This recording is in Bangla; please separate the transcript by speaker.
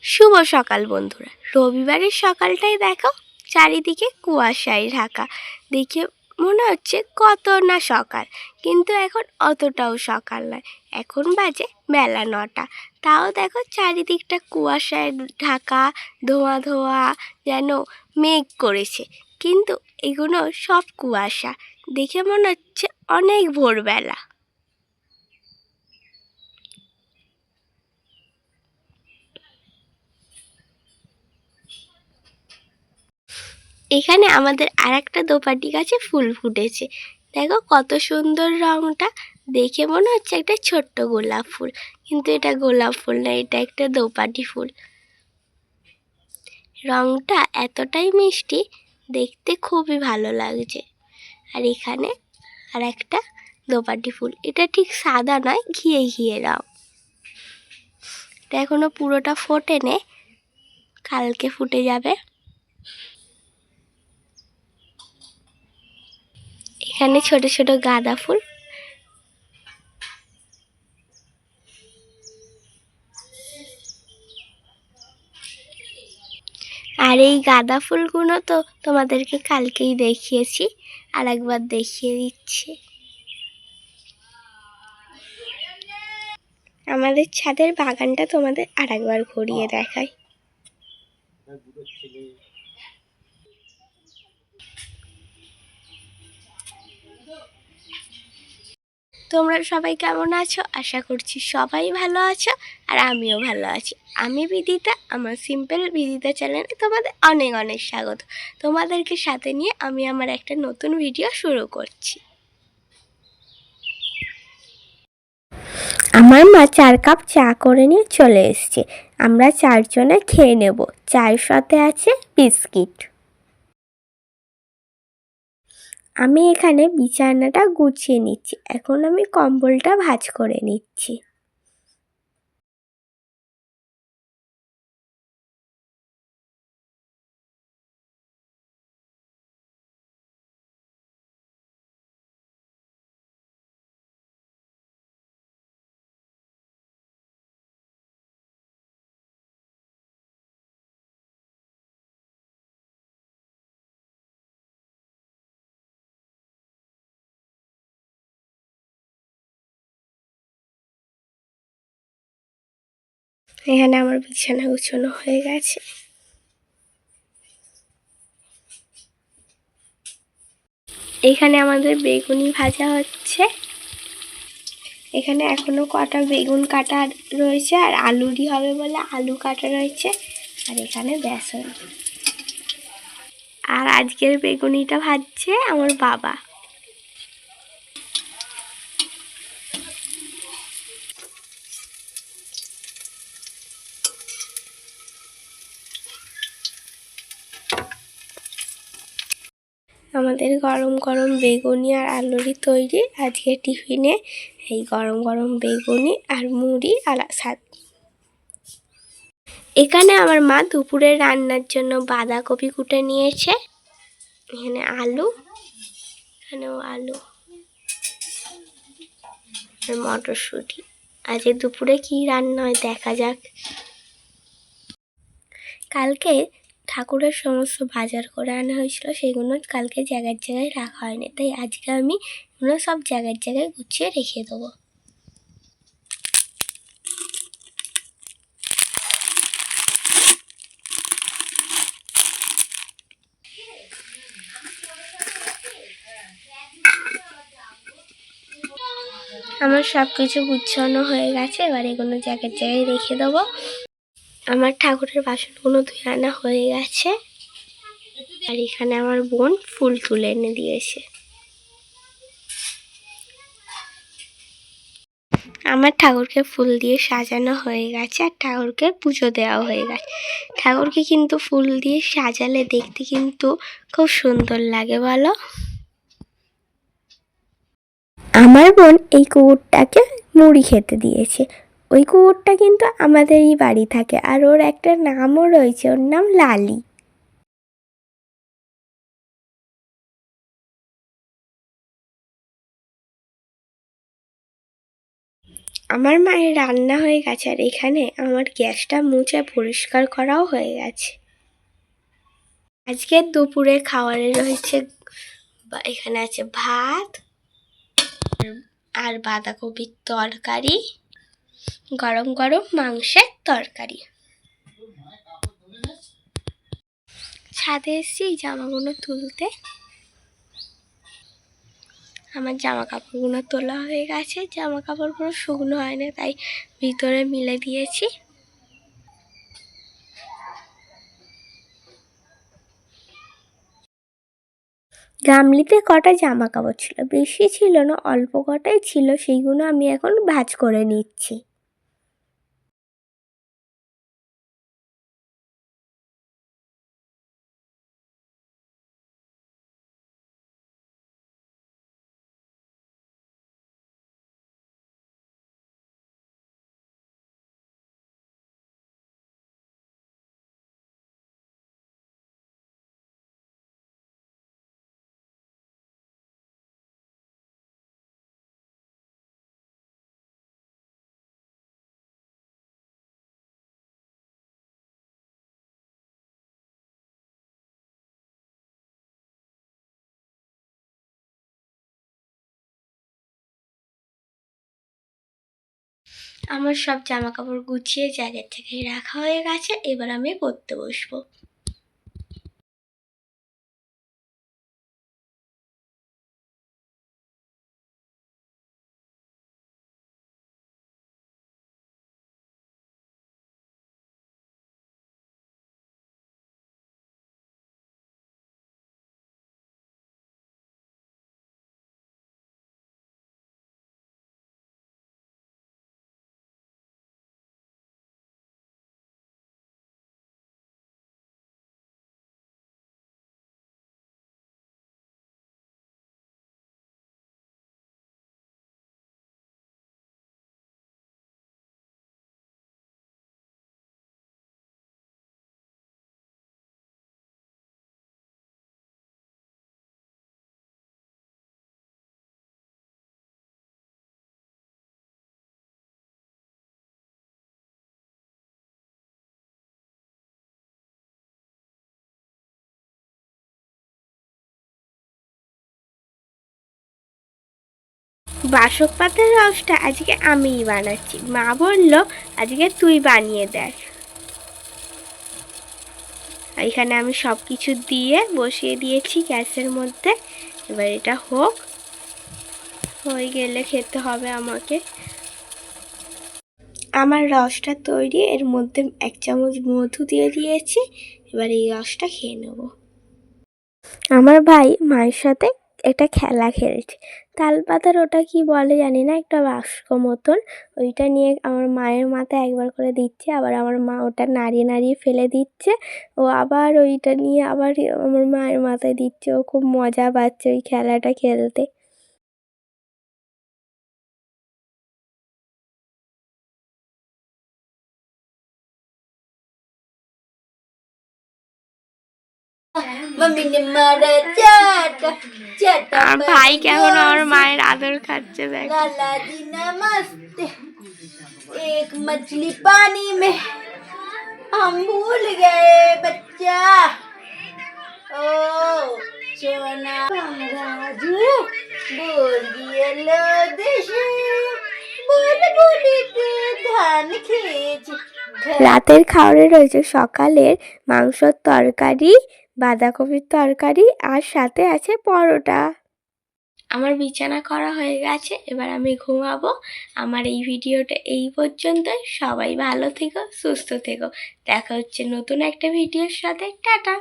Speaker 1: শুভ সকাল বন্ধুরা। রবিবারের সকালটাই দেখো, চারিদিকে কুয়াশায় ঢাকা। দেখে মনে হচ্ছে কত না সকাল, কিন্তু এখন অতটাও সকাল নয়। এখন বাজে বেলা 9টা। তাও দেখো চারিদিকটা কুয়াশায় ঢাকা, ধোঁয়া ধোঁয়া, যেন মেঘ করেছে। কিন্তু এগুলো সব কুয়াশা, দেখে মনে হচ্ছে অনেক ভোরবেলা। এখানে আমাদের আর একটা দোপাটি গাছে ফুল ফুটেছে। দেখো কত সুন্দর রংটা, দেখে মনে হচ্ছে একটা ছোট্ট গোলাপ ফুল, কিন্তু এটা গোলাপ ফুল না, এটা একটা দোপাটি ফুল। রংটা এতটাই মিষ্টি, দেখতে খুবই ভালো লাগছে। আর এখানে আর একটা দোপাটি ফুল, এটা ঠিক সাদা নয়, ঘিয়ে ঘিয়ে রং। এটা এখনো পুরোটা ফোটেনি, কালকে ফুটে যাবে। এখানে ছোট ছোট গাঁদা ফুল। আর এই গাঁদা ফুলগুলো তো তোমাদেরকে কালকেই দেখিয়েছি, আর একবার দেখিয়ে দিচ্ছি। আমাদের ছাদের বাগানটা তোমাদের আর একবার ঘুরিয়ে দেখাই। তোমরা সবাই কেমন আছো? আশা করছি সবাই ভালো আছো, আর আমিও ভালো আছি। আমি বিদিতা, আমার সিম্পল বিদিতা চ্যানেলে তোমাদের অনেক অনেক স্বাগত। তোমাদেরকে সাথে নিয়ে আমি আমার একটা নতুন ভিডিও শুরু করছি। আমার মা 4 কাপ চা করে নিয়ে চলে এসছে। আমরা 4 জনে খেয়ে নেব। চায়ের সাথে আছে বিস্কিট। আমি এখানে বিছানাটা গুছিয়ে নিচ্ছি। এখন আমি কম্বলটা ভাঁজ করে নিচ্ছি। এখানে আমার বিছানা গুছানো হয়ে গেছে। এখানে আমাদের বেগুনি ভাজা হচ্ছে। এখানে এখনো কটা বেগুন কাটা রয়েছে, আর আলুরই হবে বলে আলু কাটা রয়েছে। আর এখানে বেসন। আর আজকের বেগুনিটা ভাজছে আমার বাবা। আমাদের গরম গরম বেগুনি আর আলুরই তৈরি আজকে টিফিনে। এই গরম গরম বেগুনি আর মুড়ি আর সাথ। এখানে আমার মা দুপুরে রান্নার জন্য বাঁধাকপি কুটে নিয়েছে। এখানে আলু, এখানেও আলু আর মটরশুঁটি। আজকে দুপুরে কি রান্না হয় দেখা যাক। কালকে ঠাকুরের সমস্ত বাজার করে আনা হয়েছিল, সেগুলো কালকে জায়গায় জায়গায় রাখা হয়নি, তাই আজকে আমি এগুলো সব জায়গায় জায়গায় গুছিয়ে রেখে দেবো। আমার সব কিছু গুছানো হয়ে গেছে, এবার এগুলো জায়গায় জায়গায় রেখে দেবো। আমার ঠাকুরের বাসনগুলো ধুয়ে আনা হয়ে গেছে। আর এখানে আমার বোন ফুল তুলে এনে দিয়েছে। আমার ঠাকুরকে ফুল দিয়ে সাজানো হয়ে গেছে, আর ঠাকুরকে পুজো দেওয়া হয়ে গেছে। ঠাকুরকে কিন্তু ফুল দিয়ে সাজালে দেখতে কিন্তু খুব সুন্দর লাগে, বলো। আমার বোন এই কুকুরটাকে মুড়ি খেতে দিয়েছে। ওই কুকুরটা কিন্তু আমাদেরই বাড়ি থাকে, আর ওর একটা নামও রয়েছে, ওর নাম লালি। আমার মায়ের রান্না হয়ে গেছে, আর এখানে আমার গ্যাসটা মুছে পরিষ্কার করাও হয়ে গেছে। আজকে দুপুরে খাবারে রয়েছে, এখানে আছে ভাত আর বাঁধাকপির তরকারি, গরম গরম মাংসের তরকারি। ছাদে এসেছি জামাগুলো তুলতে। আমার জামা কাপড়গুলো তোলা হয়ে গেছে, জামা কাপড়গুলো শুকনো হয় না, তাই ভিতরে মিলে দিয়েছি। গামলিতে কটা জামা কাপড় ছিল, বেশি ছিল না, অল্প কটাই ছিল, সেইগুলো আমি এখন ভাঁজ করে নিচ্ছি। আমার সব জামা কাপড় গুছিয়ে জায়গা থেকে রাখা হয়ে গেছে, এবার আমি পরতে বসবো। বাসক পাতার রসটা আজকে আমিই বানাচ্ছি, মা বলল আজকে তুই বানিয়ে দেখ। এখানে আমি সব কিছু দিয়ে বসিয়ে দিয়েছি গ্যাসের মধ্যে, এবার এটা হোক, হয়ে গেলে খেতে হবে আমাকে। আমার রসটা তৈরি, এর মধ্যে 1 চামচ মধু দিয়ে দিয়েছি, এবার এই রসটা খেয়ে নেব। আমার ভাই মায়ের সাথে একটা খেলা খেলছে, তাল পাতার ওটা কি বলে জানি না, একটা বাক্স মতন, ওইটা নিয়ে আমার মায়ের মাথায় একবার করে দিচ্ছে, আবার আমার মা ওটা নাড়িয়ে নাড়িয়ে ফেলে দিচ্ছে, ও আবার ওইটা নিয়ে আবার আমার মায়ের মাথায় দিচ্ছে। ও খুব মজা পাচ্ছে ওই খেলাটা খেলতে। আমার ভাই কেমন আমার মায়ের আদর খাচ্ছে দেখ। नमस्ते एक मछली पानी में हम भूल गए बच्चा ओ सोना राजू बोल दिए लो देशे बोल बोलिते ধান খেয়েছি। রাতের খাবারে রয়েছে সকালের মাংসর তরকারি, বাঁধাকপির তরকারি, আর সাথে আছে পরোটা। আমার বিছানা করা হয়ে গেছে, এবার আমি ঘুমাবো। আমার এই ভিডিওটা এই পর্যন্তই। সবাই ভালো থেকো, সুস্থ থেকো। দেখা হচ্ছে নতুন একটা ভিডিওর সাথে। টাটা।